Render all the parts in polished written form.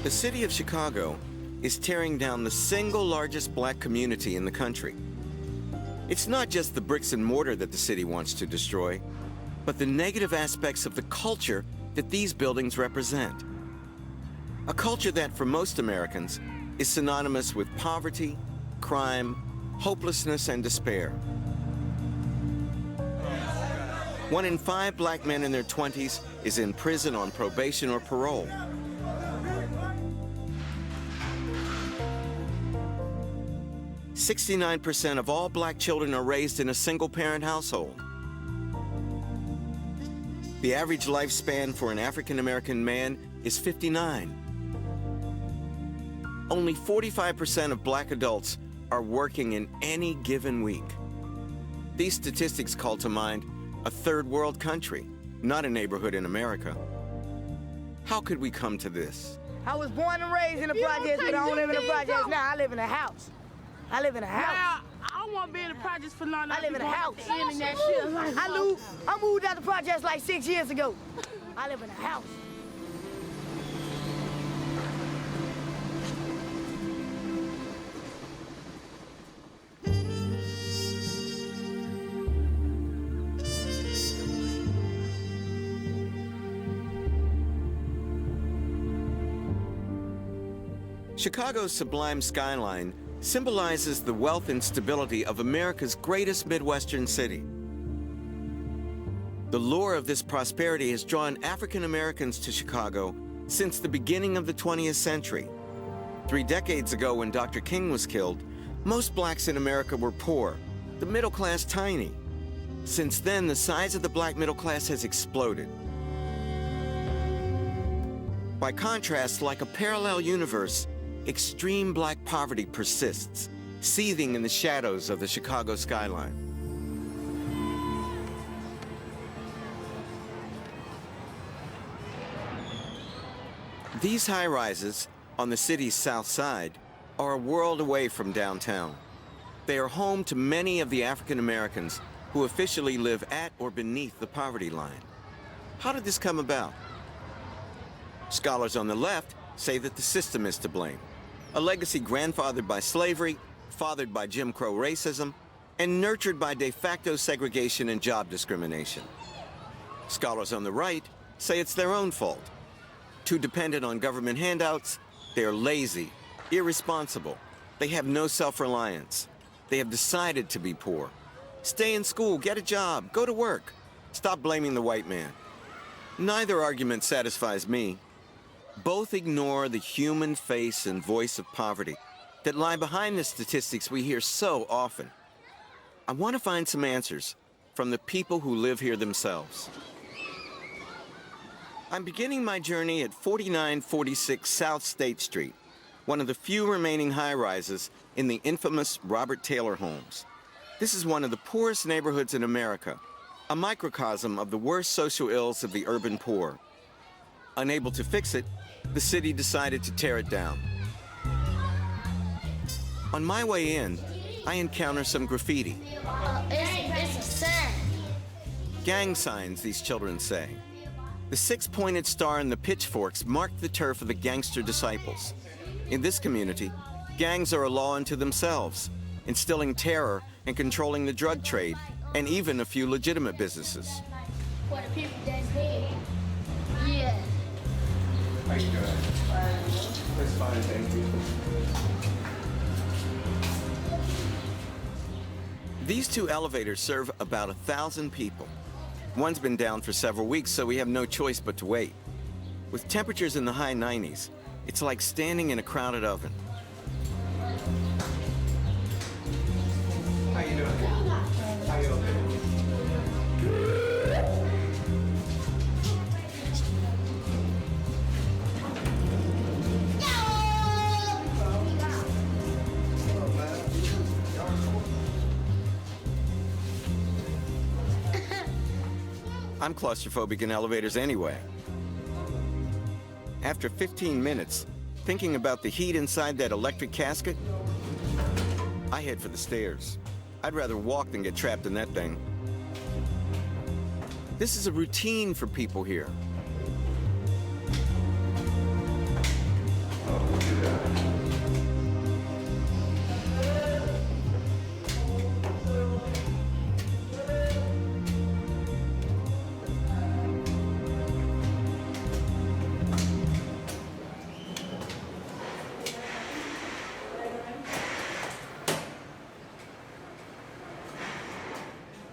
The city of Chicago is tearing down the single largest black community in the country. It's not just the bricks and mortar that the city wants to destroy, but the negative aspects of the culture that these buildings represent. A culture that, for most Americans, is synonymous with poverty, crime, hopelessness, and despair. 1 in 5 black men in their 20s is in prison on probation or parole. "69% of all black children are raised in a single-parent household. The average lifespan for an African-American man is 59. Only 45% of black adults are working in any given week. These statistics call to mind a third world country, not a neighborhood in America. How could we come to this? I was born and raised in the projects, but I don't live in the projects now. I live in a house. I live in a house. I don't want to be in the projects for long. I live in a house. I I moved out the projects like 6 years ago. I live in a house. Chicago's sublime skyline symbolizes the wealth and stability of America's greatest Midwestern city. The lure of this prosperity has drawn African Americans to Chicago since the beginning of the 20th century. 3 decades ago, when Dr. King was killed, most blacks in America were poor, the middle class tiny. Since then, the size of the black middle class has exploded. By contrast, like a parallel universe, extreme black poverty persists, seething in the shadows of the Chicago skyline. These high-rises on the city's south side are a world away from downtown. They are home to many of the African Americans who officially live at or beneath the poverty line. How did this come about? Scholars on the left say that the system is to blame. A legacy grandfathered by slavery, fathered by Jim Crow racism, and nurtured by de facto segregation and job discrimination. Scholars on the right say it's their own fault. Too dependent on government handouts, they are lazy, irresponsible. They have no self-reliance. They have decided to be poor. Stay in school, get a job, go to work. Stop blaming the white man. Neither argument satisfies me. Both ignore the human face and voice of poverty that lie behind the statistics we hear so often. I want to find some answers from the people who live here themselves. I'm beginning my journey at 4946 South State Street, one of the few remaining high-rises in the infamous Robert Taylor homes. This is one of the poorest neighborhoods in America, a microcosm of the worst social ills of the urban poor. Unable to fix it, the city decided to tear it down. On my way in, I encounter some graffiti. It's a sign. Gang signs, these children say. The 6-pointed star and the pitchforks mark the turf of the gangster disciples. In this community, gangs are a law unto themselves, instilling terror and controlling the drug trade, and even a few legitimate businesses. For the people that's dead. Yeah. How you doing? It's fine, thank you. These 2 elevators serve about 1,000 people. One's been down for several weeks, so we have no choice but to wait. With temperatures in the high 90s, it's like standing in a crowded oven. How you doing? How you doing? I'm claustrophobic in elevators anyway. After 15 minutes, thinking about the heat inside that electric casket, I head for the stairs. I'd rather walk than get trapped in that thing. This is a routine for people here.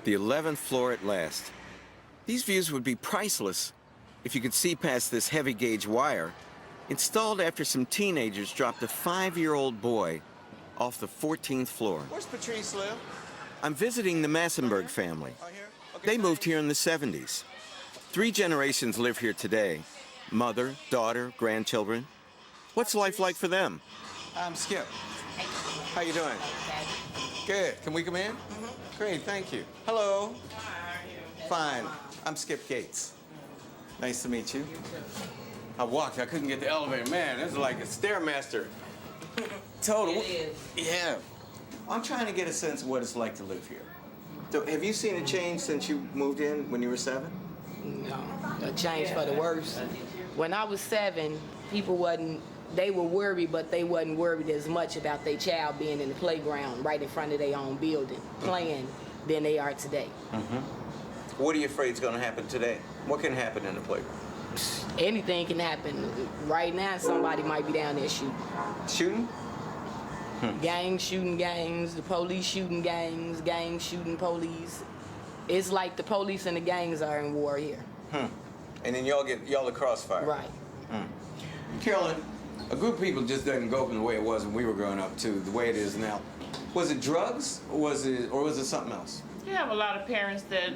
The 11th floor at last. These views would be priceless if you could see past this heavy gauge wire installed after some teenagers dropped a 5-year-old boy off the 14th floor. Where's Patrice live? I'm visiting the Massenburg family. Oh, here? Okay, They moved here in the 70s. 3 generations live here today. Mother, daughter, grandchildren. What's life like for them? I'm Skip. How you doing? Good. Can we come in? Great, thank you. Hello. Fine. I'm Skip Gates. Nice to meet you. I walked. I couldn't get the elevator. Man, this is like a Stairmaster. Total. It is. Yeah. I'm trying to get a sense of what it's like to live here. So, have you seen a change since you moved in when you were 7? No, a change for the worse. When I was 7, people they were worried, but they wasn't worried as much about their child being in the playground right in front of their own building, playing, than they are today. What are you afraid is going to happen today? What can happen in the playground? Anything can happen. Right now, somebody might be down there shooting. Shooting? Gangs shooting gangs, the police shooting gangs, gangs shooting police. It's like the police and the gangs are in war here. And then y'all the crossfire. Right. Carolyn, a group of people just doesn't go from the way it was when we were growing up to the way it is now. Was it drugs, or was it something else? You have a lot of parents that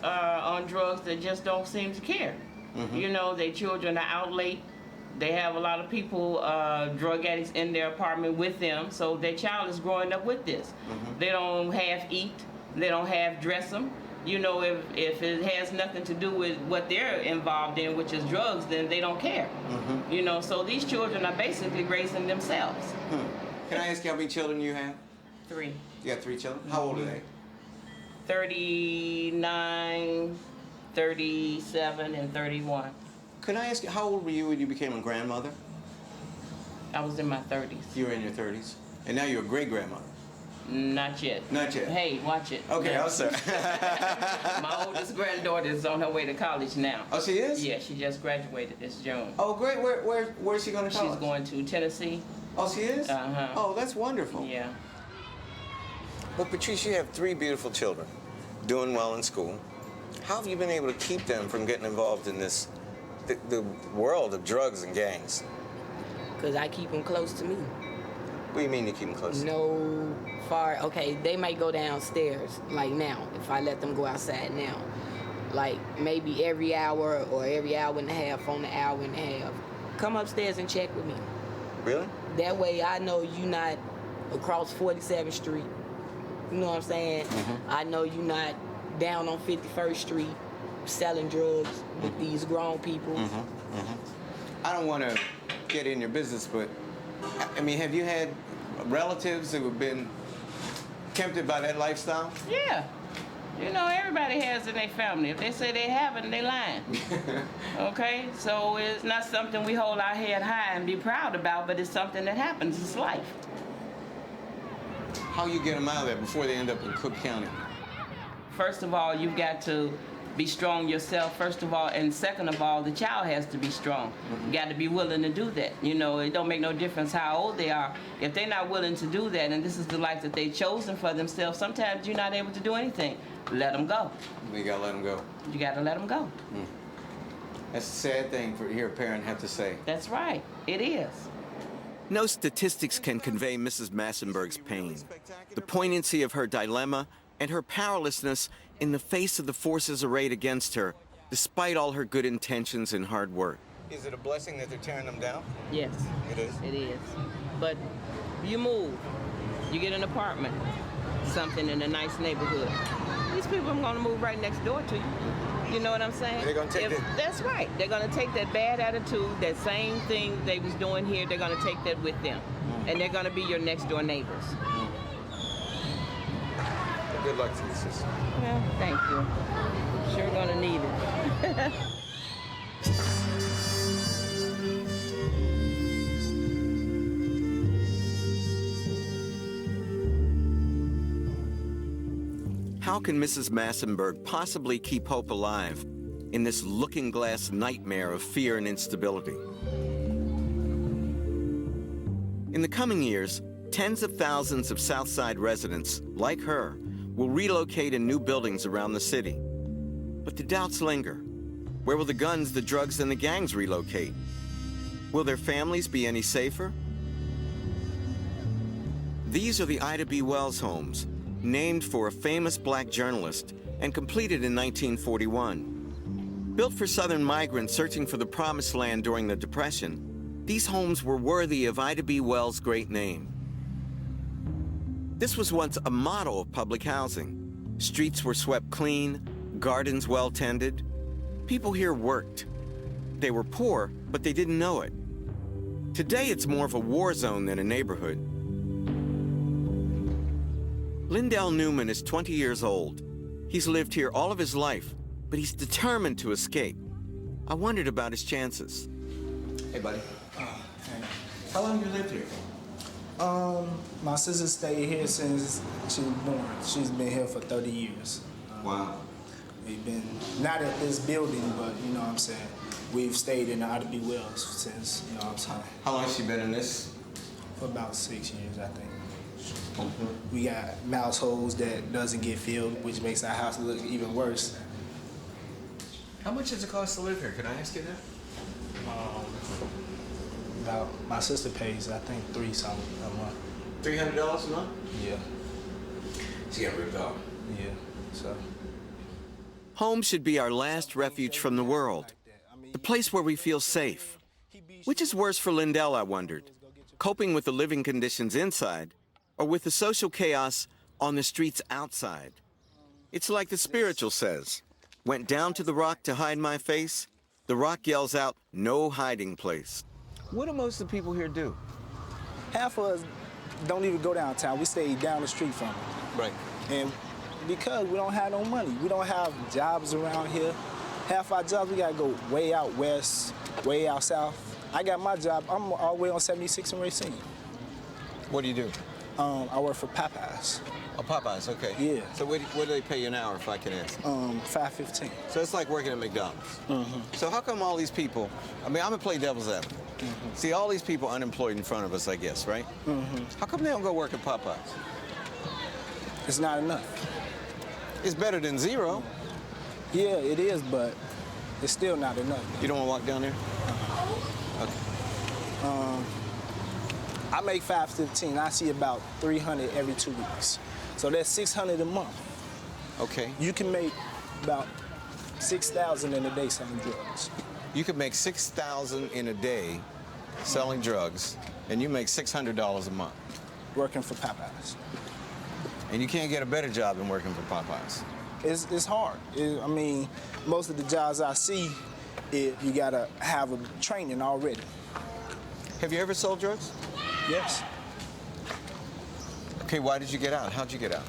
are on drugs that just don't seem to care. You know, their children are out late. They have a lot of people, drug addicts in their apartment with them, so their child is growing up with this. They don't half eat, they don't half dress them. You know, if it has nothing to do with what they're involved in, which is drugs, then they don't care. You know, so these children are basically raising themselves. Can I ask you how many children you have? 3. You got 3 children? How old are they? 39, 37, and 31. Can I ask you, how old were you when you became a grandmother? I was in my 30s. You were in your 30s. And now you're a great-grandmother. Not yet. Not yet? Hey, watch it. Okay, Yeah. I'm sorry. My oldest granddaughter is on her way to college now. Oh, she is? Yeah, she just graduated this June. Oh, great. Where's she going to college? She's going to Tennessee. Oh, she is? Uh-huh. Oh, that's wonderful. Yeah. Well, Patrice, you have 3 beautiful children doing well in school. How have you been able to keep them from getting involved in this, the world of drugs and gangs? Because I keep them close to me. What do you mean you keep them close? No far, okay, they might go downstairs, like now, if I let them go outside now. Like maybe every hour or every hour and a half on the hour and a half. Come upstairs and check with me. Really? That way I know you not across 47th Street. You know what I'm saying? I know you not down on 51st Street selling drugs with these grown people. I don't want to get in your business, but I mean, have you had relatives who have been tempted by that lifestyle? Yeah. You know, everybody has in their family. If they say they haven't, they lying. Okay? So it's not something we hold our head high and be proud about, but it's something that happens. It's life. How you get them out of there before they end up in Cook County? First of all, you've got to be strong yourself, first of all, and second of all, the child has to be strong. You got to be willing to do that. You know, it don't make no difference how old they are. If they're not willing to do that, and this is the life that they've chosen for themselves, sometimes you're not able to do anything. Let them go. You gotta let them go. You got to let them go. That's a sad thing to hear a parent have to say. That's right. It is. No statistics can convey Mrs. Massenburg's pain, the poignancy of her dilemma, and her powerlessness in the face of the forces arrayed against her, despite all her good intentions and hard work. Is it a blessing that they're tearing them down? Yes. It is? It is. But you move. You get an apartment, something in a nice neighborhood. These people are going to move right next door to you. You know what I'm saying? They're gonna take it. That's right. They're going to take that bad attitude, that same thing they was doing here, they're going to take that with them. And they're going to be your next door neighbors. Good luck to you, sister. Well, thank you. Sure going to need it. How can Mrs. Massenburg possibly keep hope alive in this looking-glass nightmare of fear and instability? In the coming years, tens of thousands of Southside residents, like her, will relocate in new buildings around the city. But the doubts linger. Where will the guns, the drugs, and the gangs relocate? Will their families be any safer? These are the Ida B. Wells homes, named for a famous black journalist and completed in 1941. Built for Southern migrants searching for the promised land during the Depression, these homes were worthy of Ida B. Wells' great name. This was once a model of public housing. Streets were swept clean, gardens well tended. People here worked. They were poor, but they didn't know it. Today, it's more of a war zone than a neighborhood. Lindell Newman is 20 years old. He's lived here all of his life, but he's determined to escape. I wondered about his chances. Hey, buddy. How long have you lived here? My sister stayed here since she was born. She's been here for 30 years. Wow. We've been, not at this building, but you know what I'm saying, we've stayed in the Ida B. Wells since, you know what I'm saying, How long has she been in this? for about 6 years, I think. We got mouse holes that doesn't get filled, which makes our house look even worse. How much does it cost to live here? Can I ask you that? About, my sister pays, I think, $3-something a month. $300 a month? Yeah, She got ripped off. yeah, so. Home should be our last refuge from the world, the place where we feel safe. Which is worse for Lindell, I wondered, coping with the living conditions inside or with the social chaos on the streets outside. It's like the spiritual says, went down to the rock to hide my face. The rock yells out, no hiding place. What do most of the people here do? Half of us don't even go downtown. We stay down the street from it. Right. And because we don't have no money, we don't have jobs around here. Half our jobs, we gotta go way out west, way out south. I got my job, I'm all the way on 76 and Racine. What do you do? I work for Popeyes, Oh, Popeyes, okay. Yeah. So what do they pay you an hour, if I can ask? $5.15. So it's like working at McDonald's. So how come all these people, I mean, I'm gonna play devil's advocate. See all these people unemployed in front of us, I guess, right? How come they don't go work at Popeyes? It's not enough. It's better than zero. Yeah, it is, but it's still not enough. You don't wanna walk down there? Okay. I make $5.15. I see about 300 every 2 weeks. So that's 600 a month. Okay. You can make about 6,000 in a day selling drugs. You could make $6,000 in a day selling drugs, and you make $600 a month. Working for Popeyes. And you can't get a better job than working for Popeyes. It's hard. I mean, most of the jobs I see, you gotta have a training already. Have you ever sold drugs? Yes. Okay, why did you get out? How'd you get out?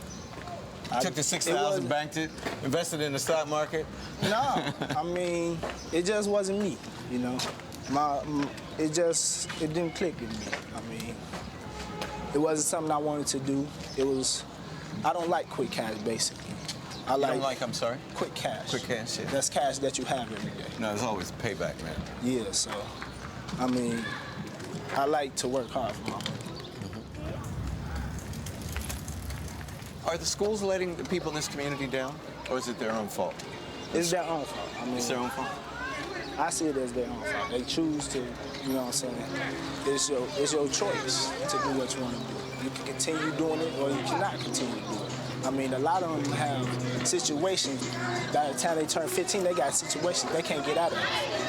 You took the it 6,000, wasn't- banked it, invested in the stock market? No, I mean, it just wasn't me, you know. It didn't click with me. I mean, it wasn't something I wanted to do. I don't like quick cash, basically. I You don't like, I'm sorry? quick cash. Quick cash, yeah. That's cash that you have every day. No, there's always payback, man. Yeah, so, I mean, I like to work hard for my money. Are the schools letting the people in this community down, or is it their own fault? It's their own fault. I mean, It's their own fault. I see it as their own fault. They choose to, you know what I'm saying? It's your choice to do what you want to do. You can continue doing it or you cannot continue to do it. I mean, a lot of them have situations, by the time they turn 15, they got situations they can't get out of.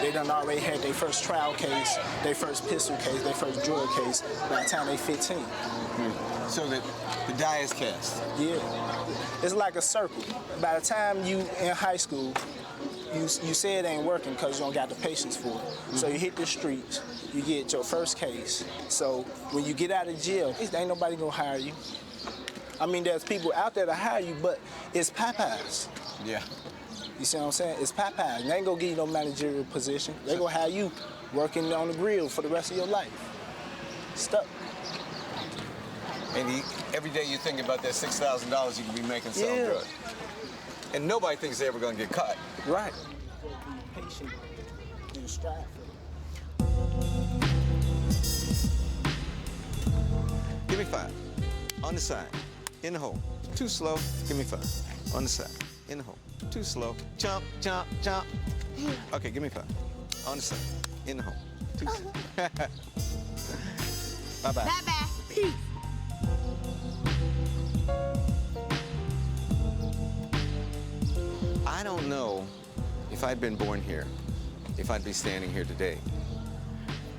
They done already had their first trial case, their first pistol case, their first drug case by the time they 15. So that the die is cast. Yeah. It's like a circle. By the time you in high school, you say it ain't working because you don't got the patience for it. So you hit the streets, you get your first case. So when you get out of jail, ain't nobody gonna hire you. I mean, there's people out there to hire you, but it's Popeyes. Yeah. You see what I'm saying? It's Popeyes. They ain't gonna give you no managerial position. They gonna have you working on the grill for the rest of your life. Stuck. And every day you think about that $6,000 you can be making selling Yeah. drugs. And nobody thinks they're ever going to get caught. Right. Be patient and strive for it. Give me 5. On the side. In the hole. Too slow. Give me 5. On the side. In the hole. Too slow. Jump, jump, jump. Okay, give me 5. On the side. In the hole. Too slow. Bye-bye. Bye-bye. Peace. I don't know if I'd been born here, if I'd be standing here today.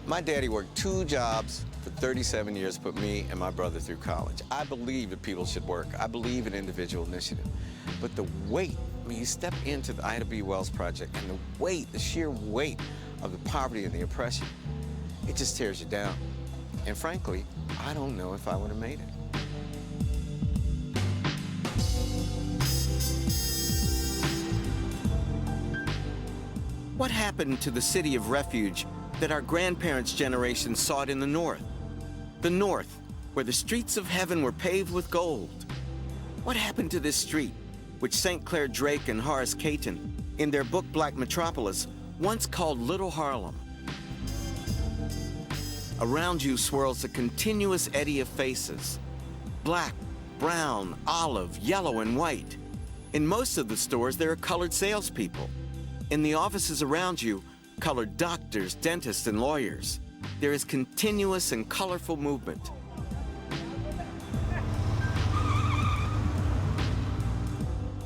My daddy worked 2 jobs for 37 years, put me and my brother through college. I believe that people should work. I believe in individual initiative. But the weight, I mean, you step into the Ida B. Wells Project and the weight, the sheer weight of the poverty and the oppression, it just tears you down. And frankly, I don't know if I would have made it. What happened to the city of refuge that our grandparents' generation sought in the North? The North, where the streets of heaven were paved with gold. What happened to this street, which St. Clair Drake and Horace Cayton, in their book Black Metropolis, once called Little Harlem? Around you swirls a continuous eddy of faces. Black, brown, olive, yellow, and white. In most of the stores, there are colored salespeople. In the offices around you, colored doctors, dentists, and lawyers. There is continuous and colorful movement.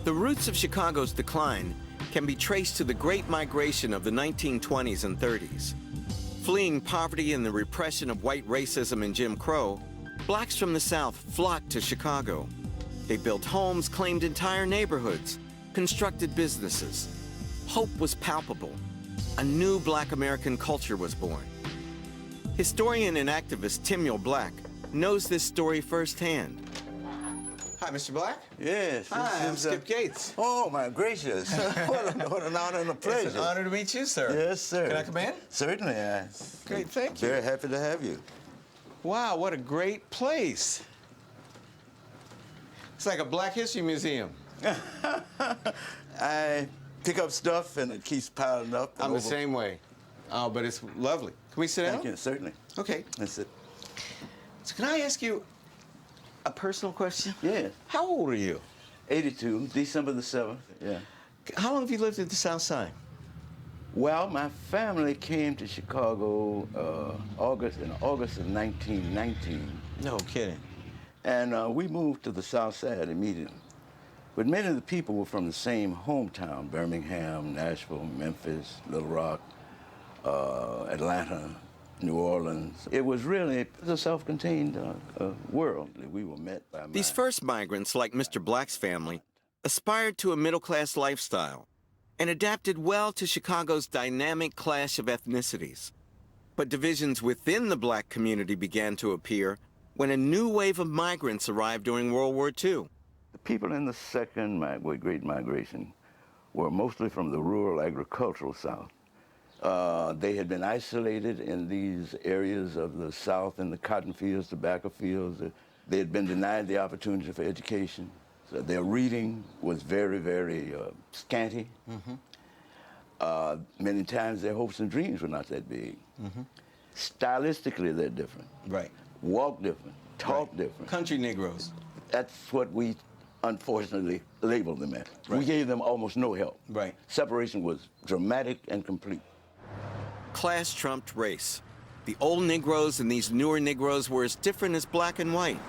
The roots of Chicago's decline can be traced to the Great Migration of the 1920s and 30s. Fleeing poverty and the repression of white racism and Jim Crow, blacks from the South flocked to Chicago. They built homes, claimed entire neighborhoods, constructed businesses. Hope was palpable. A new Black American culture was born. Historian and activist Timuel Black knows this story firsthand. Hi, Mr. Black. Yes. Hi, I'm Skip Gates. Oh, my gracious. what an honor and a pleasure. It's an honor to meet you, sir. Yes, sir. Can I come in? Certainly. Great, thank you. Very happy to have you. Wow, what a great place. It's like a Black History Museum. I pick up stuff and it keeps piling up. I'm the same way. Oh, but it's lovely. Can we sit down? Thank you, certainly. Okay. That's it. So can I ask you a personal question? Yes. How old are you? 82, December the 7th, yeah. How long have you lived at the South Side? Well, my family came to Chicago in August of 1919. No kidding. And we moved to the South Side immediately. But many of the people were from the same hometown, Birmingham, Nashville, Memphis, Little Rock, Atlanta, New Orleans. It was really a self-contained world that we were met by. These first migrants, like Mr. Black's family, aspired to a middle-class lifestyle and adapted well to Chicago's dynamic clash of ethnicities. But divisions within the Black community began to appear when a new wave of migrants arrived during World War II. The people in the second Great Migration were mostly from the rural agricultural South. They had been isolated in these areas of the South in the cotton fields, tobacco fields. They had been denied the opportunity for education. So their reading was very, very scanty. Mm-hmm. Many times their hopes and dreams were not that big. Mm-hmm. Stylistically, they're different. Right. Walk different, talk different. Country Negroes. That's what we unfortunately labeled them as. Right. We gave them almost no help. Right. Separation was dramatic and complete. Class trumped race. The old Negroes and these newer Negroes were as different as black and white.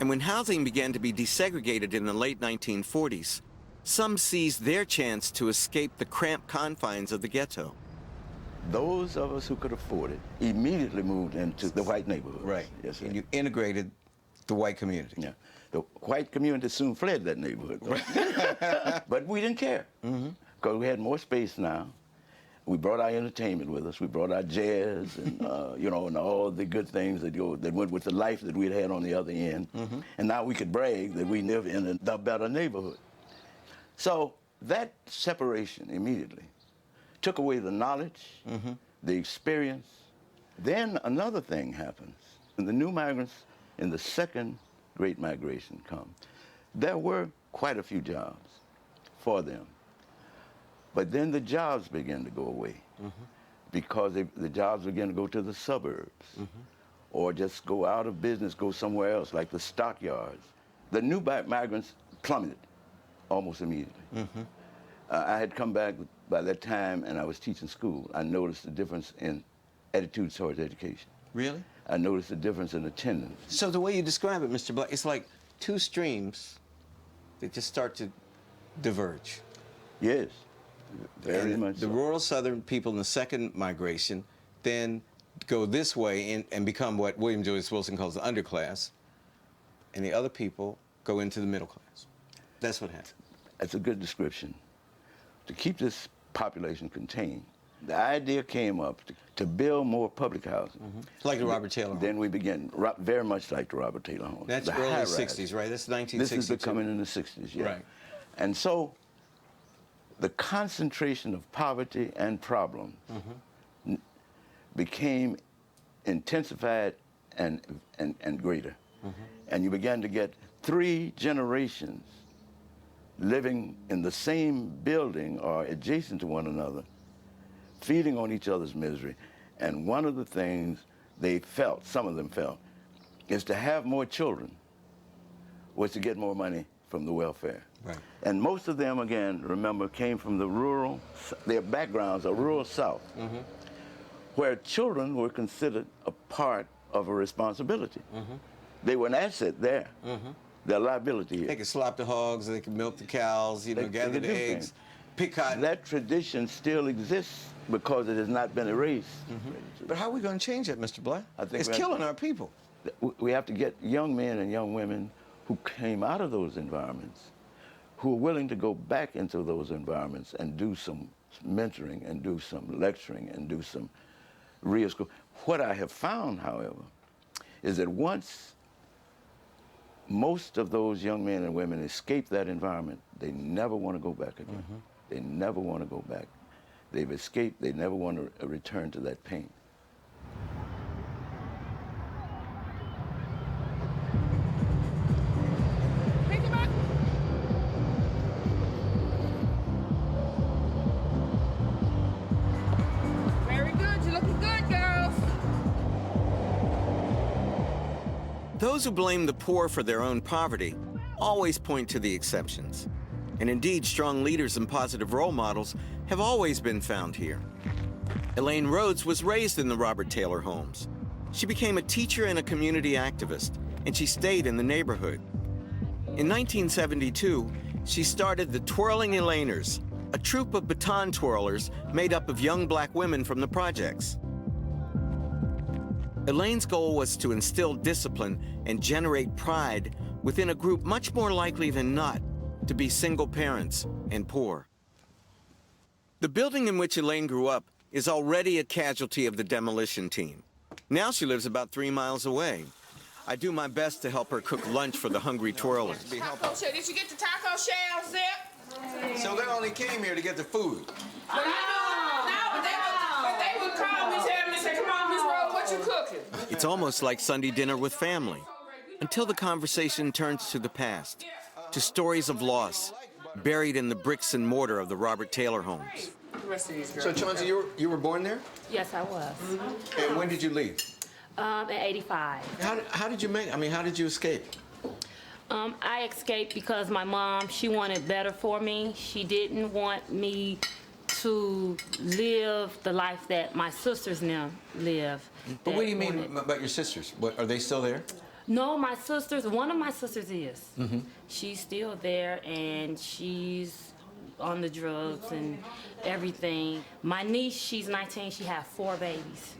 And when housing began to be desegregated in the late 1940s, some seized their chance to escape the cramped confines of the ghetto. Those of us who could afford it immediately moved into the white neighborhood. Right. Yes, sir. And you integrated the white community. Yeah. The white community soon fled that neighborhood. Right. But we didn't care, because we had more space now. We brought our entertainment with us. We brought our jazz and, and all the good things that went with the life that we'd had on the other end. Mm-hmm. And now we could brag that we live in a better neighborhood. So that separation immediately took away the knowledge, the experience. Then another thing happens. When the new migrants in the second Great Migration come, there were quite a few jobs for them. But then the jobs began to go away because the jobs began to go to the suburbs or just go out of business, go somewhere else, like the stockyards. the new migrants plummeted almost immediately. I had come back by that time, and I was teaching school. I noticed the difference in attitudes towards education. Really? I noticed the difference in attendance. So the way you describe it, Mr. Black, it's like two streams that just start to diverge. Yes, very And much the so. rural southern people in the second migration then go this way and become what William Julius Wilson calls the underclass, and the other people go into the middle class. That's what happened. That's a good description. To keep this population contained, the idea came up to build more public housing. Like the Robert Taylor home. Then we began, very much like the Robert Taylor home. That's the early high-rise. 60s, right? That's 1962. This is becoming in the 60s, yeah. Right. And so the concentration of poverty and problems became intensified and greater. And you began to get 3 generations living in the same building or adjacent to one another, feeding on each other's misery. And one of the things they felt, some of them felt, is to have more children was to get more money from the welfare. Right. And most of them, again, remember, came from the rural, their backgrounds are rural South, where children were considered a part of a responsibility. They were an asset there. They're a liability here. They could slop the hogs, they could milk the cows, you know, They gather could the do eggs, things. pick cotton. That tradition still exists because it has not been erased. But how are we going to change that, Mr. Black? I think It's we have- killing our people. We have to get young men and young women who came out of those environments, who are willing to go back into those environments and do some mentoring and do some lecturing and do some real school. What I have found, however, is that once most of those young men and women escape that environment, they never want to go back again. They never want to go back. They've escaped, they never want to return to that pain. Very good. You're looking good, girls. Those who blame the poor for their own poverty always point to the exceptions. And indeed, strong leaders and positive role models have always been found here. Elaine Rhodes was raised in the Robert Taylor homes. She became a teacher and a community activist, and she stayed in the neighborhood. In 1972, she started the Twirling Elainers, a troupe of baton twirlers made up of young black women from the projects. Elaine's goal was to instill discipline and generate pride within a group much more likely than not to be single parents and poor. The building in which Elaine grew up is already a casualty of the demolition team. Now she lives about 3 miles away. I do my best to help her cook lunch for the hungry twirlers. Taco shell. Did you get the taco shell, Zip? So they only came here to get the food. But they would call me, tell me, say, come on, Miss Rose, what you cooking? It's almost like Sunday dinner with family, until the conversation turns to the past, to stories of loss buried in the bricks and mortar of the Robert Taylor homes. So Chauncey, you were born there? Yes, I was. And when did you leave? In 85. How did you escape? I escaped because my mom, she wanted better for me. She didn't want me to live the life that my sisters now live. But what do you mean about your sisters? What, are they still there? No, my sisters, one of my sisters is. She's still there, and she's on the drugs and everything. My niece, she's 19, she has 4 babies.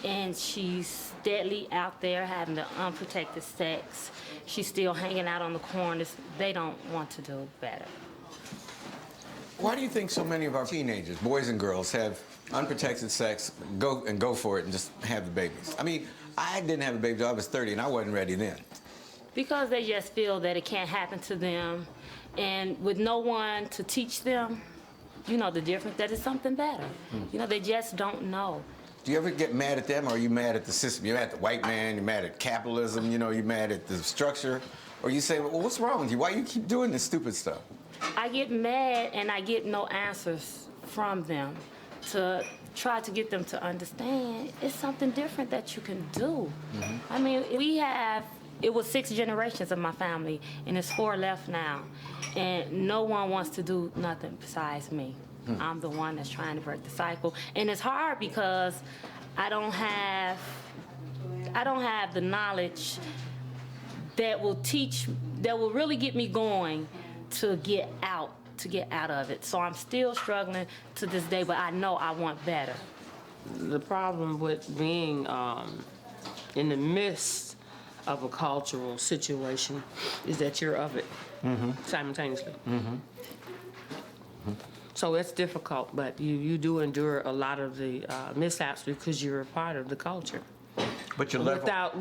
And she's deadly out there having the unprotected sex. She's still hanging out on the corners. They don't want to do better. Why do you think so many of our teenagers, boys and girls, have unprotected sex, go for it and just have the babies? I mean, I didn't have a baby until I was 30, and I wasn't ready then. Because they just feel that it can't happen to them, and with no one to teach them, you know, the difference, that it's something better. You know, they just don't know. Do you ever get mad at them, or are you mad at the system? You're mad at the white man, you're mad at capitalism, you know, you're mad at the structure? Or you say, well, what's wrong with you? Why do you keep doing this stupid stuff? I get mad and I get no answers from them to try to get them to understand it's something different that you can do. I mean, we have it was 6 generations of my family, and it's 4 left now. And no one wants to do nothing besides me. I'm the one that's trying to break the cycle. And it's hard because I don't have the knowledge that will really get me going to get out of it. So I'm still struggling to this day, but I know I want better. The problem with being in the midst of a cultural situation is that you're of it simultaneously. So it's difficult, but you do endure a lot of the mishaps because you're a part of the culture. But your level...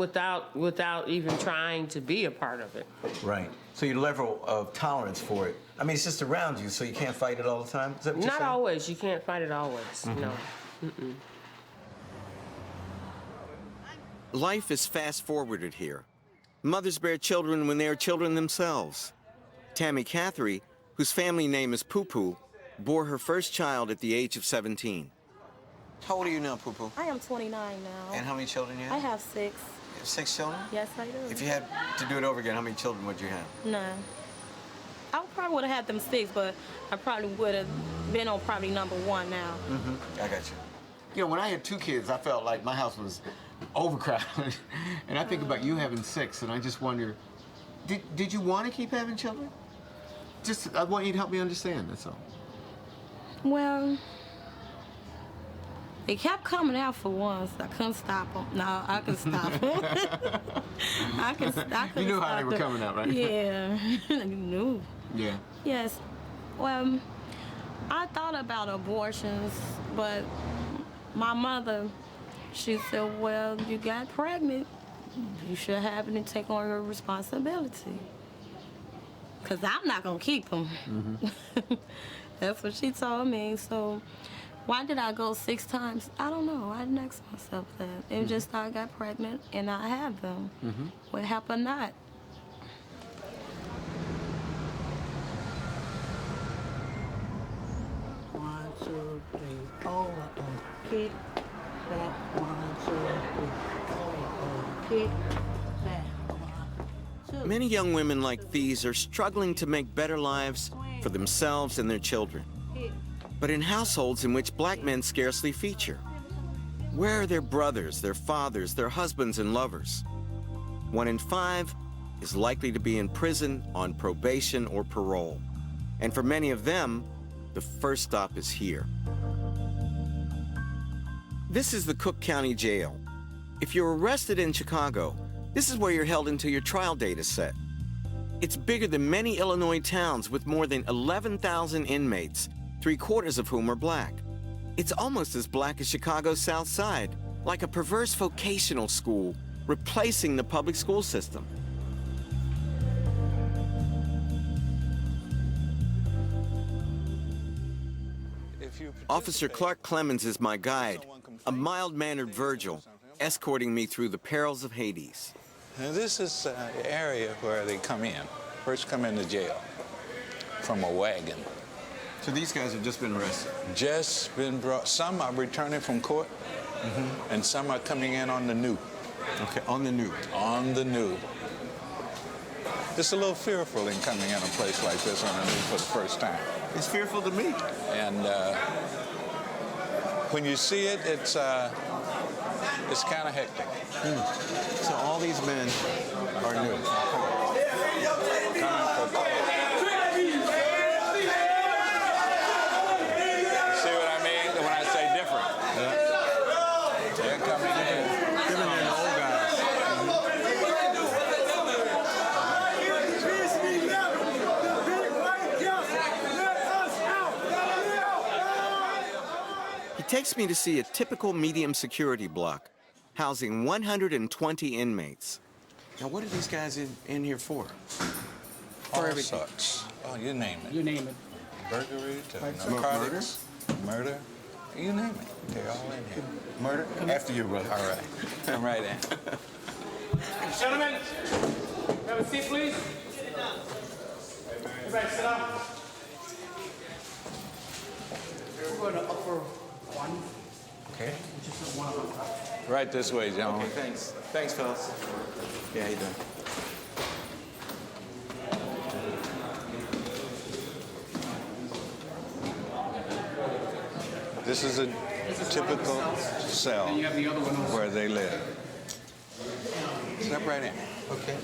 Without even trying to be a part of it. Right. So your level of tolerance for it, I mean, it's just around you, so you can't fight it all the time? Is that what you're Not saying? always. You can't fight it always, no. Life is fast-forwarded here. Mothers bear children when they are children themselves. Tammy Catherine, whose family name is Poo-Poo, bore her first child at the age of 17. How old are you now, Poo-Poo? I am 29 now. And how many children do you have? I have 6. You have 6 children? Yes, I do. If you had to do it over again, how many children would you have? None. I probably would have had them 6, but I probably would have been on probably number 1 now. I got you. You know, when I had 2 kids, I felt like my house was overcrowded. And I think about you having 6, and I just wonder, did you want to keep having children? Just, I want you to help me understand, that's all. Well, they kept coming out for once. I couldn't stop them. No, I could stop them. I couldn't You knew how stop they were them. coming out, right? Yeah, you knew. Yeah. Yes. Well, I thought about abortions, but my mother, she said, well, you got pregnant. You should have it and take on your responsibility. Because I'm not going to keep them. That's what she told me. So why did I go 6 times? I don't know. I didn't ask myself that. It was just I got pregnant and I had them. What happened not? One, 2, 3, 4, kick back. 1, 2, 3, 4, kick back. 1, 2. Many young women like these are struggling to make better lives for themselves and their children. But in households in which black men scarcely feature, where are their brothers, their fathers, their husbands and lovers? 1 in 5 is likely to be in prison, on probation or parole. And for many of them, the first stop is here. This is the Cook County Jail. If you're arrested in Chicago, this is where you're held until your trial date is set. It's bigger than many Illinois towns with more than 11,000 inmates, 3/4 of whom are black. It's almost as black as Chicago's South Side, like a perverse vocational school replacing the public school system. Officer Clark Clemens is my guide, a mild-mannered Virgil, escorting me through the perils of Hades. Now, this is the area where they come in. First come into jail from a wagon. So these guys have just been arrested? Just been brought. Some are returning from court, and some are coming in on the new. Okay, on the new. On the new. It's a little fearful in coming in a place like this on the new for the first time. It's fearful to me. And when you see it, it's kind of hectic. So all these men are new. See what I mean when I say different? They're coming in. Different than the old guys. He takes me to see a typical medium security block, housing 120 inmates. Now, what are these guys in here for? All sorts. Oh, you name it. You name it. Burglary to narcotics, murder, you name it. They're all in here. Murder? After you, brother. All right. Come right in. Gentlemen, have a seat, please. Everybody sit down. We're going to offer one. Okay. Right this way, gentlemen. Okay, thanks. Thanks, fellas. Yeah, how you doing? This is a typical cell where they live. Step right in. Okay.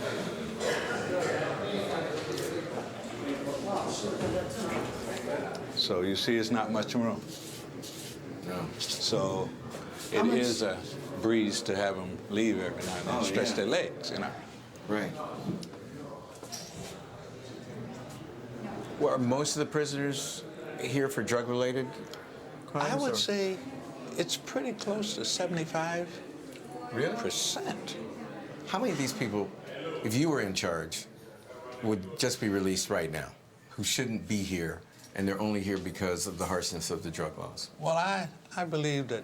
So you see, it's not much room. No. So it is a breeze to have them leave every now and then, stretch their legs, you know. Right. Well, are most of the prisoners here for drug-related crimes? I would or? say it's pretty close to 75%. Really? How many of these people, if you were in charge, would just be released right now, who shouldn't be here, and they're only here because of the harshness of the drug laws? Well, I believe that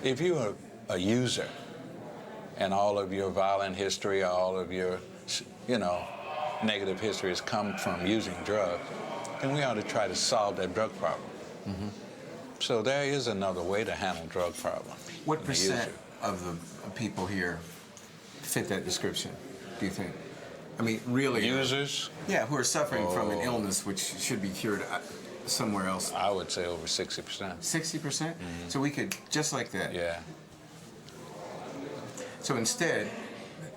if you're a user and all of your violent history, all of your, negative history has come from using drugs, then we ought to try to solve that drug problem. Mm-hmm. So there is another way to handle drug problem. What percent of the people here fit that description, do you think? I mean, really? Users? Yeah, who are suffering from an illness which should be cured somewhere else. I would say over 60%. 60%? Mm-hmm. So we could, just like that. Yeah. So instead,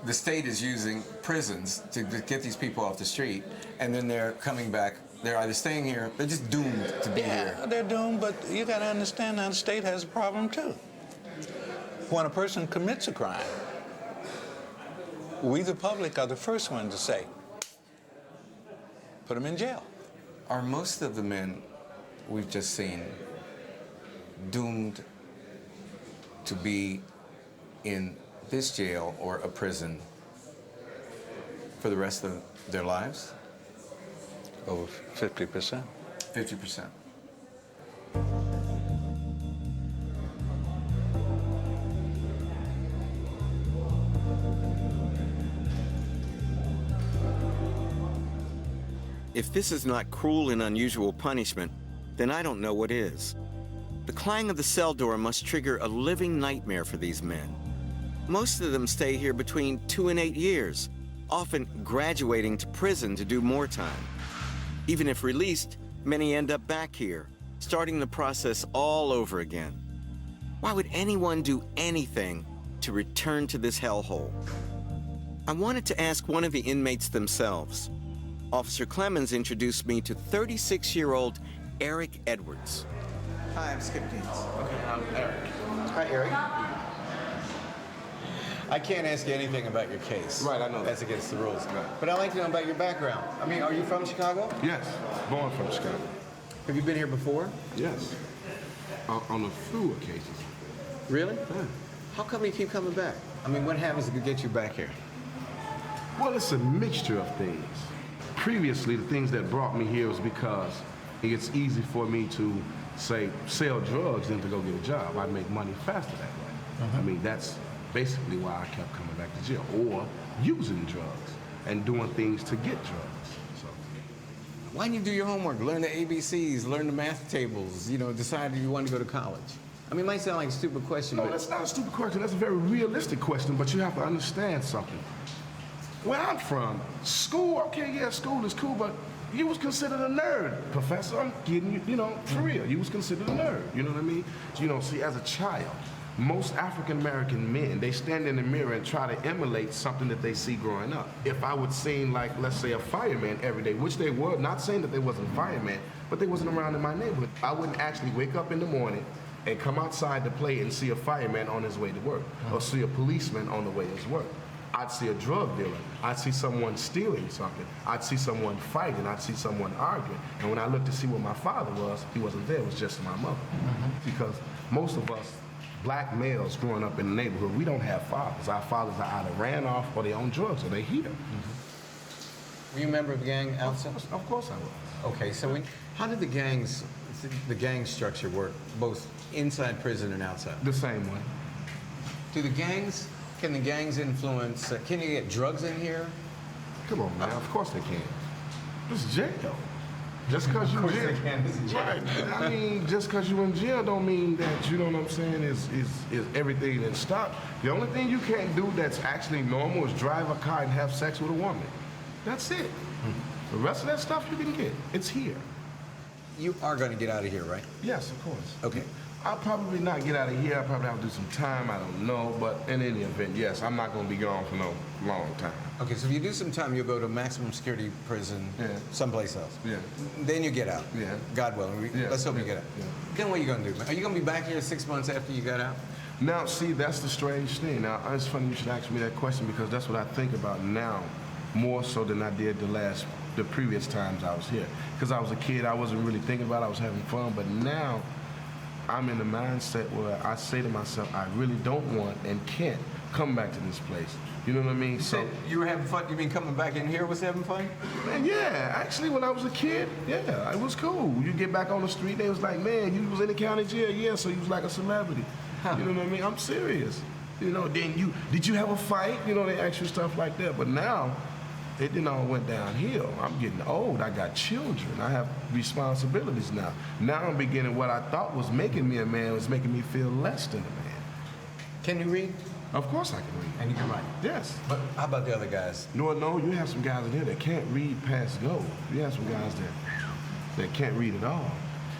the state is using prisons to get these people off the street, and then they're coming back. They're either staying here, they're just doomed to be here. Yeah, they're doomed, but you got to understand that the state has a problem too. When a person commits a crime, we, the public, are the first one to say, put them in jail. Are most of the men we've just seen doomed to be in this jail or a prison for the rest of their lives? Over 50%. 50%. If this is not cruel and unusual punishment, then I don't know what is. The clang of the cell door must trigger a living nightmare for these men. Most of them stay here between 2 and 8 years, often graduating to prison to do more time. Even if released, many end up back here, starting the process all over again. Why would anyone do anything to return to this hellhole? I wanted to ask one of the inmates themselves. Officer Clemens introduced me to 36-year-old Eric Edwards. Hi, I'm Skip Gaines. Okay, I'm Eric. Hi, Eric. I can't ask you anything about your case. Right, I know that. That's against the rules. But I'd like to know about your background. I mean, are you from Chicago? Yes, born from Chicago. Have you been here before? Yes, on a few occasions. Really? Yeah. How come you keep coming back? I mean, what happens to get you back here? Well, it's a mixture of things. Previously, the things that brought me here was because it's easy for me to, say, sell drugs than to go get a job. I make money faster that way. I mean, that's basically why I kept coming back to jail, or using drugs and doing things to get drugs. So, why didn't you do your homework, learn the ABCs, learn the math tables, decide if you want to go to college? I mean, it might sound like a stupid question, no, but... that's not a stupid question. That's a very realistic question, but you have to understand something. Where I'm from, school, okay, yeah, school is cool, but you was considered a nerd, professor. I'm kidding you, for real. You was considered a nerd, you know what I mean? See, as a child, most African-American men, they stand in the mirror and try to emulate something that they see growing up. If I would sing like, let's say, a fireman every day, which they were, not saying that they wasn't firemen, but they wasn't around in my neighborhood, I wouldn't actually wake up in the morning and come outside to play and see a fireman on his way to work, or see a policeman on the way to work. I'd see a drug dealer. I'd see someone stealing something. I'd see someone fighting. I'd see someone arguing. And when I looked to see where my father was, he wasn't there. It was just my mother. Because most of us black males growing up in the neighborhood, we don't have fathers. Our fathers are either ran off or they own drugs or they here. Were you a member of the gang outside? Of course I was. Okay, so how did the gang structure work, both inside prison and outside? The same way. Can the gangs influence, can you get drugs in here? Come on, man, of course they can. This is jail. Just because you Of course in jail, they can as a judge. right? I mean, just because you in jail don't mean that, you know what I'm saying, is everything that stopped. The only thing you can't do that's actually normal is drive a car and have sex with a woman. That's it. The rest of that stuff you can get. It's here. You are going to get out of here, right? Yes, of course. Okay. I'll probably not get out of here. I'll probably have to do some time. I don't know. But in any event, yes, I'm not going to be gone for no long time. Okay, so if you do some time, you'll go to maximum security prison someplace else. Yeah. Then you get out. Yeah. God willing. Yeah. Let's hope you get out. Yeah. Then what are you going to do, man? Are you going to be back here 6 months after you got out? Now, see, that's the strange thing. Now, it's funny you should ask me that question because that's what I think about now, more so than I did the previous times I was here. Because I was a kid, I wasn't really thinking about it, I was having fun, but now I'm in the mindset where I say to myself, I really don't want and can't come back to this place. You know what I mean? You said you were having fun. You mean coming back in here was having fun? Man, yeah, actually, when I was a kid, yeah, it was cool. You get back on the street, they was like, man, you was in the county jail, yeah, so you was like a celebrity. You know what I mean? I'm serious. You know, then did you have a fight? You know, they ask you stuff like that. But now, it then all went downhill. I'm getting old. I got children. I have responsibilities now. Now I'm beginning what I thought was making me a man was making me feel less than a man. Can you read? Of course I can read. And you can write? Yes. But how about the other guys? No, you have some guys in here that can't read past go. You have some guys that can't read at all.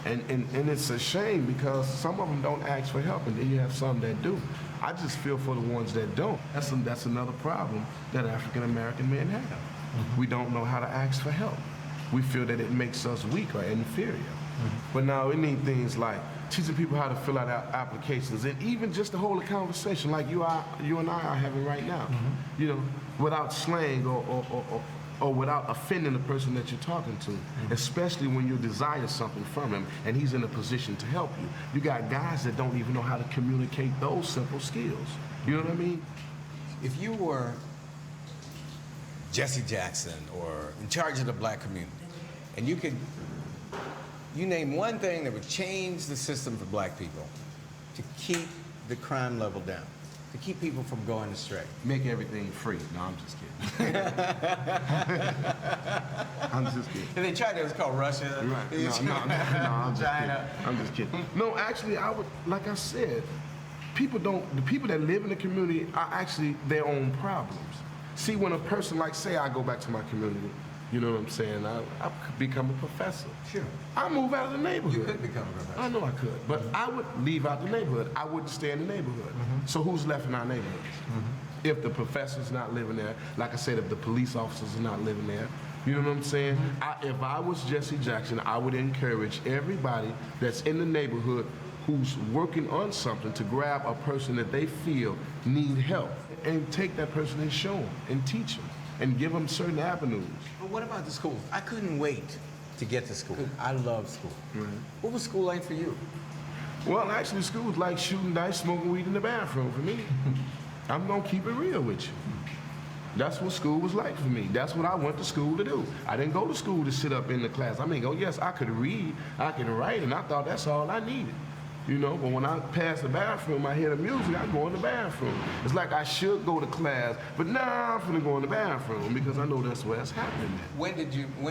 And it's a shame because some of them don't ask for help, and then you have some that do. I just feel for the ones that don't. That's another problem that African American men have. We don't know how to ask for help. We feel that it makes us weak or inferior. But now we need things like teaching people how to fill out applications, and even just to hold a conversation like you and I are having right now. You know, without slang or without offending the person that you're talking to, especially when you desire something from him and he's in a position to help you. You got guys that don't even know how to communicate those simple skills. You know what I mean? If you were Jesse Jackson or in charge of the black community, and you name one thing that would change the system for black people to keep the crime level down, to keep people from going astray. Make everything free. No, I'm just kidding. I'm just kidding. And they tried that, it was called Russia. Right. No, I'm just China. kidding. I'm just kidding. No, actually, I would, like I said, the people that live in the community are actually their own problems. See, when a person, like, say I go back to my community, you know what I'm saying? I could become a professor. Sure. I move out of the neighborhood. You could become a professor. I know I could, but I would leave out the neighborhood. I wouldn't stay in the neighborhood. So who's left in our neighborhoods? If the professor's not living there, like I said, if the police officers are not living there, you know what I'm saying? If I was Jesse Jackson, I would encourage everybody that's in the neighborhood who's working on something to grab a person that they feel need help and take that person and show them and teach them and give them certain avenues. But what about the schools? I couldn't wait to get to school. I love school. What was school like for you? Well, actually, school was like shooting dice, smoking weed in the bathroom for me. I'm gonna keep it real with you. That's what school was like for me. That's what I went to school to do. I didn't go to school to sit up in the class. I mean, yes, I could read, I could write, and I thought that's all I needed. You know, but when I pass the bathroom, I hear the music, I go in the bathroom. It's like I should go to class, but now I'm gonna go in the bathroom because I know that's where it's happening at. When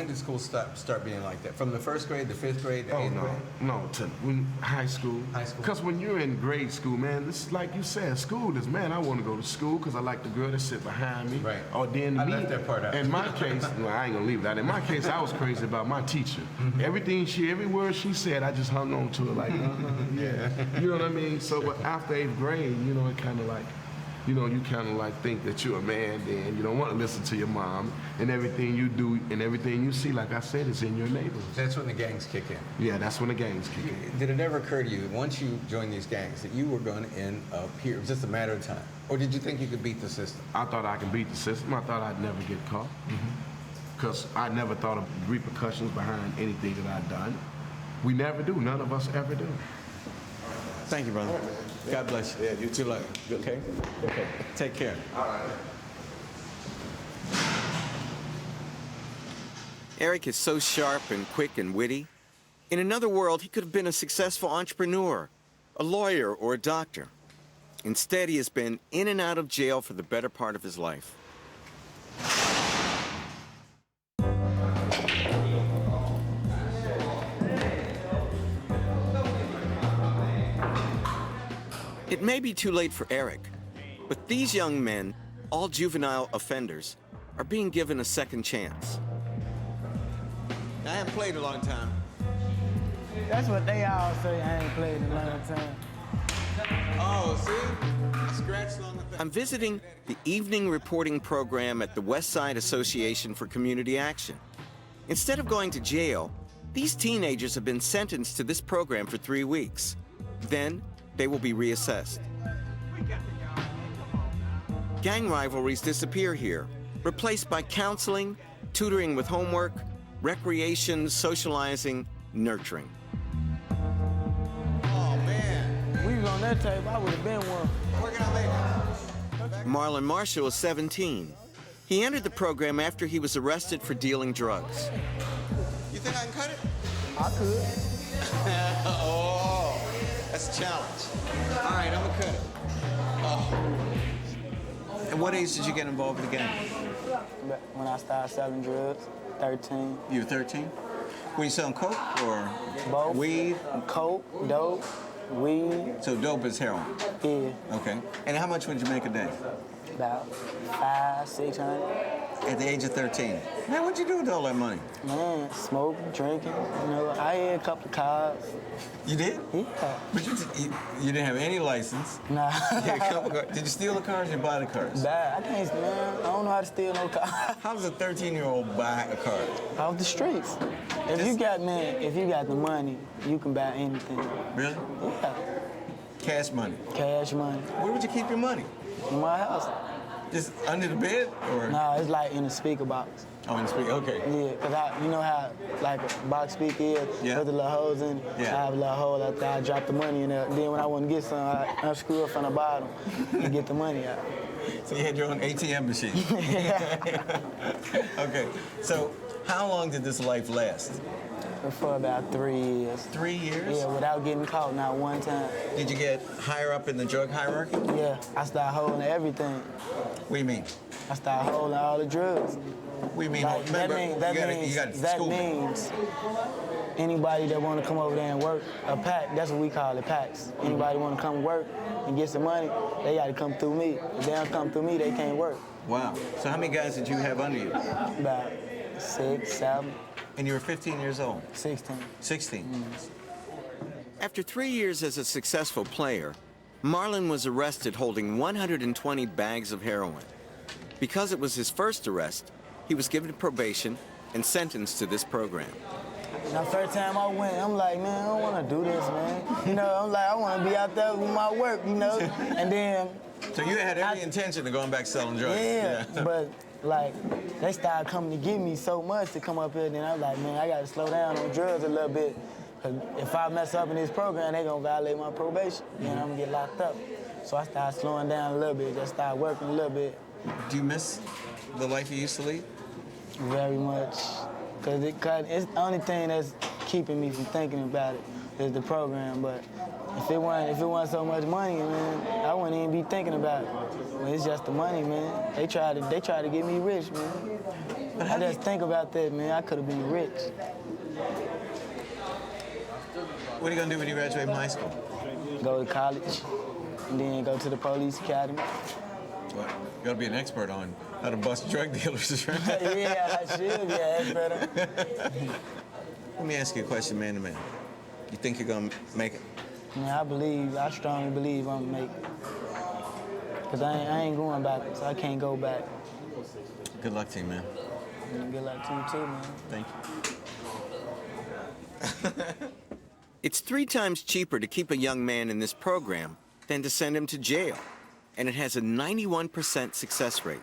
did school start being like that? From the first grade, the fifth grade, the eighth grade? No, high school. High school. Because when you're in grade school, man, this is like you said, school is, man, I want to go to school because I like the girl that sit behind me. Right. Or then I left that part out. In my case, well, I ain't gonna leave that. In my case, I was crazy about my teacher. Every word she said, I just hung on to it like, yeah. You know what I mean? So but after 8th grade, you know, it kind of like, you know, you kind of like think that you're a man then. You don't want to listen to your mom, and everything you do and everything you see, like I said, is in your neighborhood. That's when the gangs kick in. Yeah, that's when the gangs kick in. Did it ever occur to you that once you joined these gangs that you were going to end up here? It was just a matter of time. Or did you think you could beat the system? I thought I could beat the system. I thought I'd never get caught. Because I never thought of repercussions behind anything that I'd done. We never do. None of us ever do. Thank you, brother. God bless you. Yeah, you too. Luck. Okay? Okay. Take care. All right. Eric is so sharp and quick and witty. In another world, he could have been a successful entrepreneur, a lawyer, or a doctor. Instead, he has been in and out of jail for the better part of his life. It may be too late for Eric, but these young men, all juvenile offenders, are being given a second chance. I haven't played a long time. That's what they all say. I ain't played in a long time. Oh, see? Scratched on the thing. I'm visiting the evening reporting program at the West Side Association for Community Action. Instead of going to jail, these teenagers have been sentenced to this program for 3 weeks. Then, they will be reassessed. Gang rivalries disappear here, replaced by counseling, tutoring with homework, recreation, socializing, nurturing. Oh, man. We was on that tape, I would have been one. Where can I make it? Marlon Marshall is 17. He entered the program after he was arrested for dealing drugs. You think I can cut it? I could. Oh, that's a challenge. All right, I'm gonna cut it. Oh. At what age did you get involved with the gang? When I started selling drugs, 13. You were 13? Were you selling coke or Both. weed? Coke, dope, weed. So dope is heroin? Yeah. Okay. And how much would you make a day? About 500, 600. At the age of 13. Man, what'd you do with all that money? Man, smoking, drinking. You know, I had a couple of cars. You did? Yeah. But you didn't have any license. Nah. You had a couple cars. Did you steal the cars or buy the cars? Bad. I can't, man. I don't know how to steal no car. How does a 13-year-old buy a car? Off the streets. If you got the money, you can buy anything. Really? Yeah. Cash money? Cash money. Where would you keep your money? In my house. Just under the bed, or? Nah, it's like in a speaker box. Oh, in the speaker, okay. Yeah, because you know how, like, a box speaker is? Yeah. Put the little holes in it. Yeah. I have a little hole out there. I drop the money in there. Then when I want to get some, I unscrew it from the bottom and get the money out. So you had your own ATM machine? Okay, so how long did this life last? For about 3 years. 3 years? Yeah, without getting caught, not one time. Did you get higher up in the drug hierarchy? Yeah, I started holding everything. What do you mean? I started holding all the drugs. What do you mean? Like, Remember, that means anybody that want to come over there and work a pack, that's what we call it, packs. Anybody want to come work and get some money, they got to come through me. If they don't come through me, they can't work. Wow. So how many guys did you have under you? About 6, 7. And you were 15 years old? 16. 16. After 3 years as a successful player, Marlon was arrested holding 120 bags of heroin. Because it was his first arrest, he was given probation and sentenced to this program. The first time I went, I'm like, man, I don't want to do this, man. You know, I'm like, I want to be out there with my work, you know? And then... So you had every intention of going back selling drugs? Yeah, but, like, they started coming to get me so much to come up here, then I was like, man, I got to slow down on drugs a little bit. Because if I mess up in this program, they going to violate my probation, then I'm going to get locked up. So I started slowing down a little bit, just started working a little bit. Do you miss the life you used to lead? Very much. Because it's the only thing that's keeping me from thinking about it is the program. But if it wasn't so much money, man, I wouldn't even be thinking about it. But it's just the money, man. They try to get me rich, man. I just think about that, man. I could have been rich. What are you going to do when you graduate from high school? Go to college, and then go to the police academy. What? You got to be an expert on how to bust drug dealers, right? Yeah, I should be an expert. Let me ask you a question, man to man. You think you're going to make it? Man, I strongly believe I'm going to make it. Because I ain't going backwards. I can't go back. Good luck to you, man. And good luck to you, too, man. Thank you. It's 3 times cheaper to keep a young man in this program than to send him to jail, and it has a 91% success rate.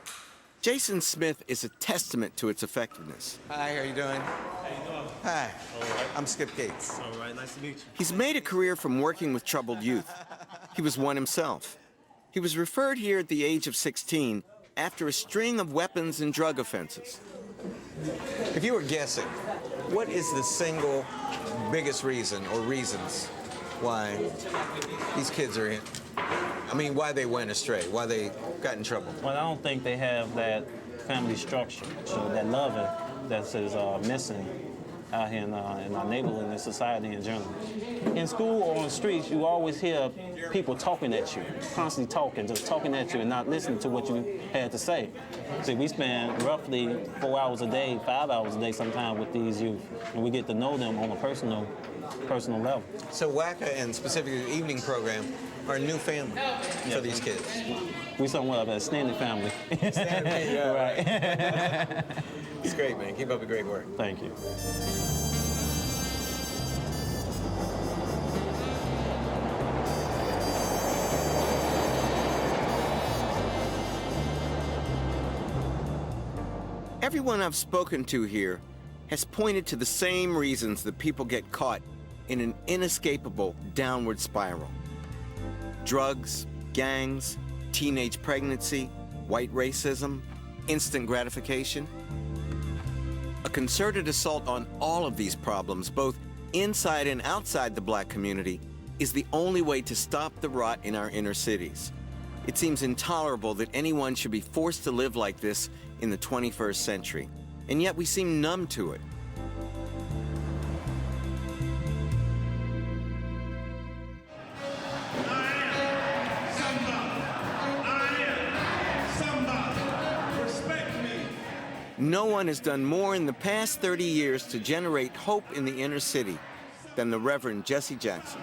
Jason Smith is a testament to its effectiveness. Hi, how you doing? How you doing? Hi. All right. I'm Skip Gates. All right, nice to meet you. He's made a career from working with troubled youth. He was one himself. He was referred here at the age of 16 after a string of weapons and drug offenses. If you were guessing, what is the single biggest reason or reasons why these kids are in? I mean, why they went astray, why they got in trouble? Well, I don't think they have that family structure, so that loving that is missing out here in our neighborhood and in society in general. In school or on the streets, you always hear people talking at you, constantly talking, just talking at you and not listening to what you had to say. See, we spend roughly 4 hours a day, 5 hours a day sometimes with these youth, and we get to know them on a personal level. So WACA and specifically the evening program are a new family for these kids. We somewhat of a extended family. Yeah, right. It's great, man. Keep up the great work. Thank you. Everyone I've spoken to here has pointed to the same reasons that people get caught in an inescapable downward spiral. Drugs, gangs, teenage pregnancy, white racism, instant gratification. A concerted assault on all of these problems, both inside and outside the black community, is the only way to stop the rot in our inner cities. It seems intolerable that anyone should be forced to live like this in the 21st century, and yet we seem numb to it. No one has done more in the past 30 years to generate hope in the inner city than the Reverend Jesse Jackson.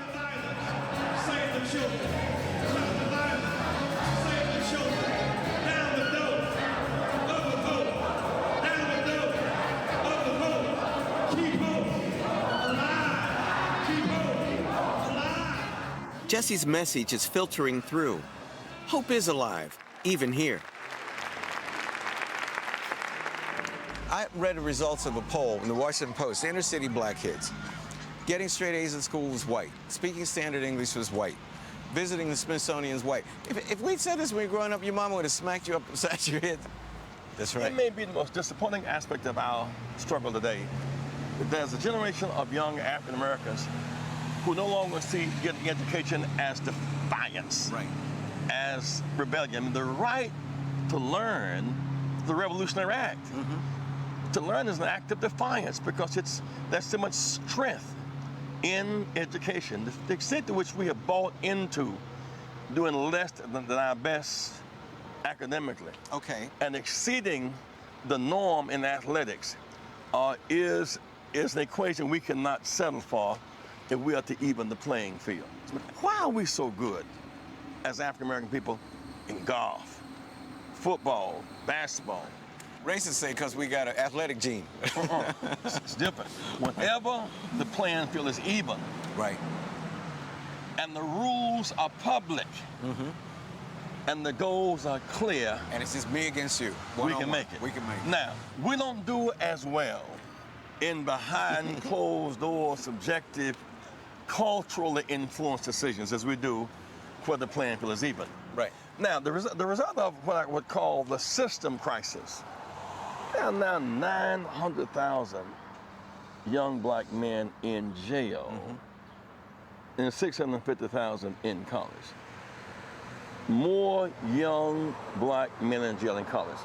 Jesse's message is filtering through. Hope is alive, even here. I read the results of a poll in the Washington Post. Inner city black kids. Getting straight A's in school was white. Speaking standard English was white. Visiting the Smithsonian is white. If we'd said this when we were growing up, your mama would have smacked you up beside your head. That's right. It may be the most disappointing aspect of our struggle today. There's a generation of young African Americans who no longer see getting education as defiance, right, as rebellion. The right to learn, the Revolutionary Act. To learn is an act of defiance because there's so much strength in education. The extent to which we have bought into doing less than our best academically, and exceeding the norm in athletics is an equation we cannot settle for if we are to even the playing field. Why are we so good as African American people in golf, football, basketball? Racists say because we got an athletic gene. It's different. Whenever the playing field is even, right, and the rules are public, and the goals are clear, and it's just me against you, we can make it. We can make it. Now, we don't do as well in behind closed door, subjective, culturally influenced decisions as we do where the playing field is even. Right. Now, the result of what I would call the system crisis. There are now 900,000 young black men in jail and 650,000 in college. More young black men in jail in college.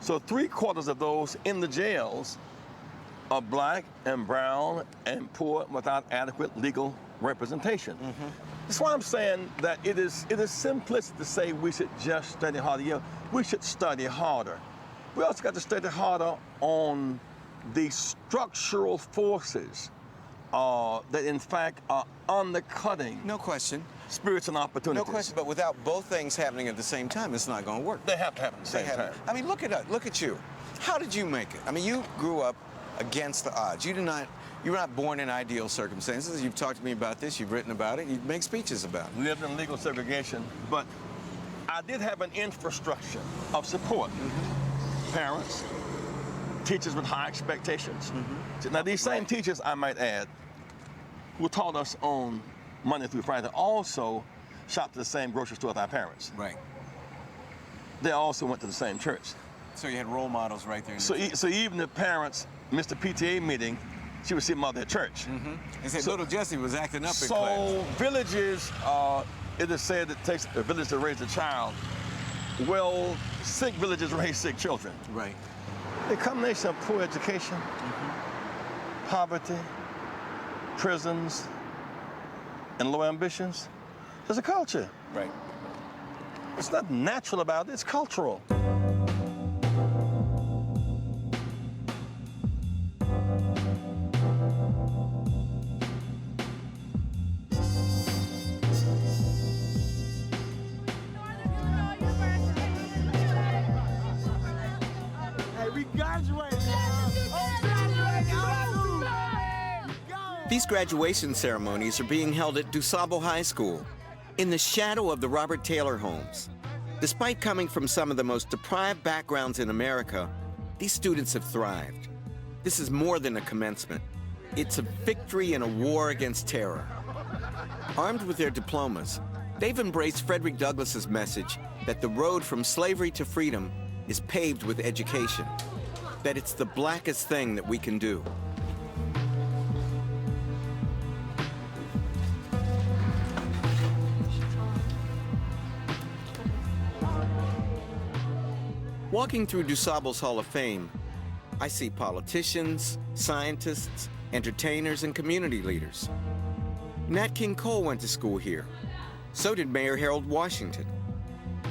So 3/4 of those in the jails are black and brown and poor without adequate legal representation. That's why I'm saying that it is simplistic to say we should just study harder. Yeah, we should study harder. We also got to study harder on the structural forces that in fact are undercutting. No question. Spirits and opportunities. No question, but without both things happening at the same time, it's not going to work. They have to happen at the same time. I mean, look at you. How did you make it? I mean, you grew up against the odds. You were not born in ideal circumstances. You've talked to me about this. You've written about it. You make speeches about it. We lived in legal segregation, but I did have an infrastructure of support. Parents, teachers with high expectations. Now, these same teachers, I might add, who taught us on Monday through Friday, also shopped at the same grocery store as our parents. Right. They also went to the same church. So you had role models right there. So even the parents missed the PTA meeting, she would see mother at church. And said little Jesse was acting up in class. So villages, it is said it takes a village to raise a child. Well, sick villages raise sick children. Right. The combination of poor education, poverty, prisons, and low ambitions? There's a culture. Right. It's not natural about it, it's cultural. These graduation ceremonies are being held at DuSable High School, in the shadow of the Robert Taylor homes. Despite coming from some of the most deprived backgrounds in America, these students have thrived. This is more than a commencement. It's a victory in a war against terror. Armed with their diplomas, they've embraced Frederick Douglass's message that the road from slavery to freedom is paved with education, that it's the blackest thing that we can do. Walking through DuSable's Hall of Fame, I see politicians, scientists, entertainers, and community leaders. Nat King Cole went to school here. So did Mayor Harold Washington.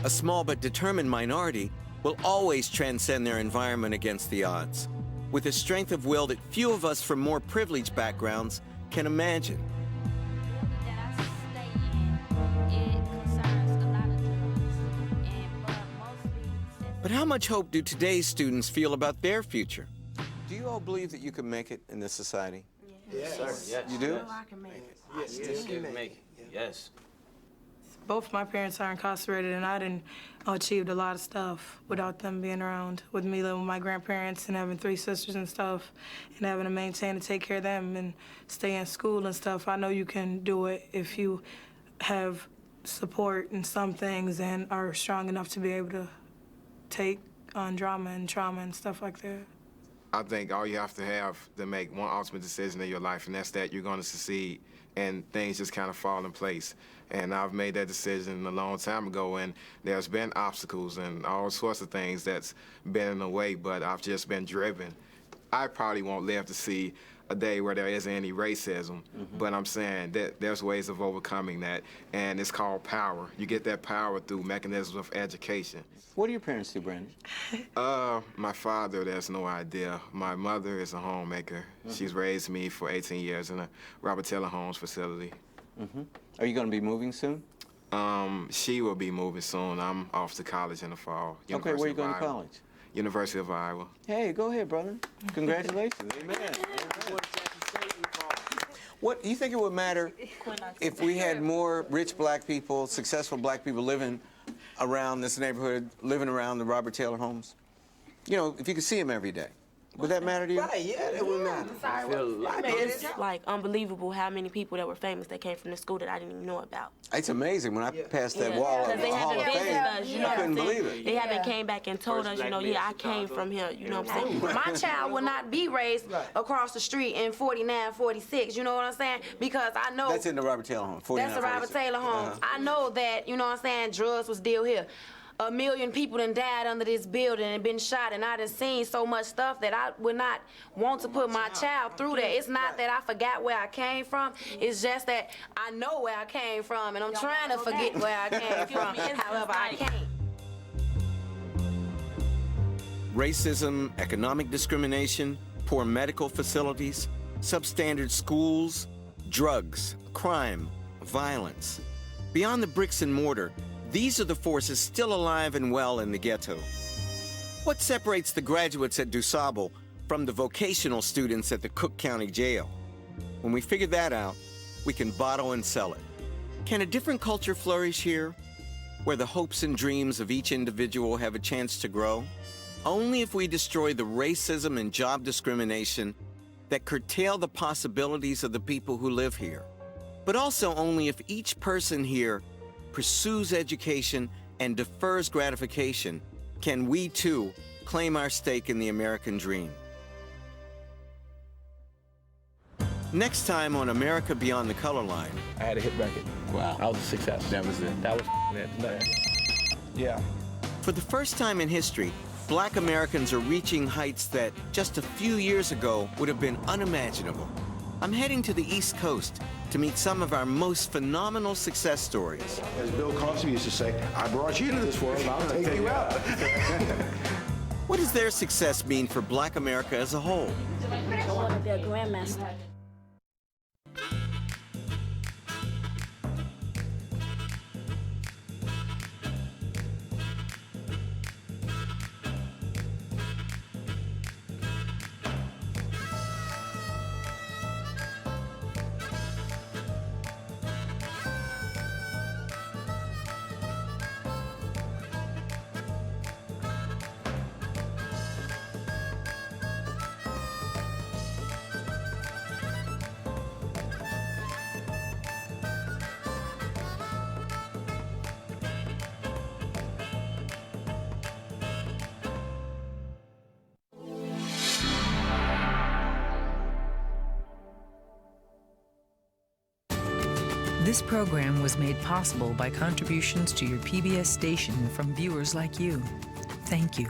A small but determined minority will always transcend their environment against the odds, with a strength of will that few of us from more privileged backgrounds can imagine. But how much hope do today's students feel about their future? Do you all believe that you can make it in this society? Yes, sir. Yes. You do? I can make it. Yes, you can make it. Yes. Both my parents are incarcerated, and I didn't achieve a lot of stuff without them being around. With me living with my grandparents and having 3 sisters and stuff, and having to maintain and take care of them and stay in school and stuff. I know you can do it if you have support in some things and are strong enough to be able to take on drama and trauma and stuff like that. I think all you have to have to make one ultimate decision in your life, and that's that you're going to succeed, and things just kind of fall in place. And I've made that decision a long time ago, and there's been obstacles and all sorts of things that's been in the way, but I've just been driven. I probably won't live to see a day where there isn't any racism, but I'm saying that there's ways of overcoming that, and it's called power. You get that power through mechanisms of education. What do your parents do, Brandon? My father, there's no idea. My mother is a homemaker. She's raised me for 18 years in a Robert Taylor Homes facility. Are you going to be moving soon? She will be moving soon. I'm off to college in the fall. Okay, where are you going to college? University of Iowa. Hey, go ahead, brother. Congratulations. Amen. What do you think it would matter if we had more rich black people, successful black people living around this neighborhood, living around the Robert Taylor homes? You know, if you could see them every day. Would that matter to you? Right, yeah, that would matter. It's like unbelievable how many people that were famous that came from the school that I didn't even know about. It's amazing when I passed that wall of the Hall of Fame. I couldn't believe it. They haven't came back and told us, you know, yeah, I came from here, you know what I'm saying? My child will not be raised across the street in 49, 46, you know what I'm saying? Because I know... That's in the Robert Taylor home, 49, That's the Robert Taylor home. I know that, you know what I'm saying, drugs was still here. 1 million people done died under this building and been shot, and I done seen so much stuff that I would not want to put my child through that. It's not that I forgot where I came from. It's just that I know where I came from, and I'm trying to forget where I came from. However, I can't. Racism, economic discrimination, poor medical facilities, substandard schools, drugs, crime, violence. Beyond the bricks and mortar, these are the forces still alive and well in the ghetto. What separates the graduates at DuSable from the vocational students at the Cook County Jail? When we figure that out, we can bottle and sell it. Can a different culture flourish here, where the hopes and dreams of each individual have a chance to grow? Only if we destroy the racism and job discrimination that curtail the possibilities of the people who live here. But also only if each person here pursues education and defers gratification, can we too claim our stake in the American dream. Next time on America Beyond the Color Line. I had a hit record. Wow. I was a success. That was it. That was it. Yeah. For the first time in history, Black Americans are reaching heights that just a few years ago would have been unimaginable. I'm heading to the East Coast to meet some of our most phenomenal success stories. As Bill Cosby used to say, I brought you into this world, and I'll take you out. What does their success mean for Black America as a whole? I want to be a grandmaster. This program was made possible by contributions to your PBS station from viewers like you. Thank you.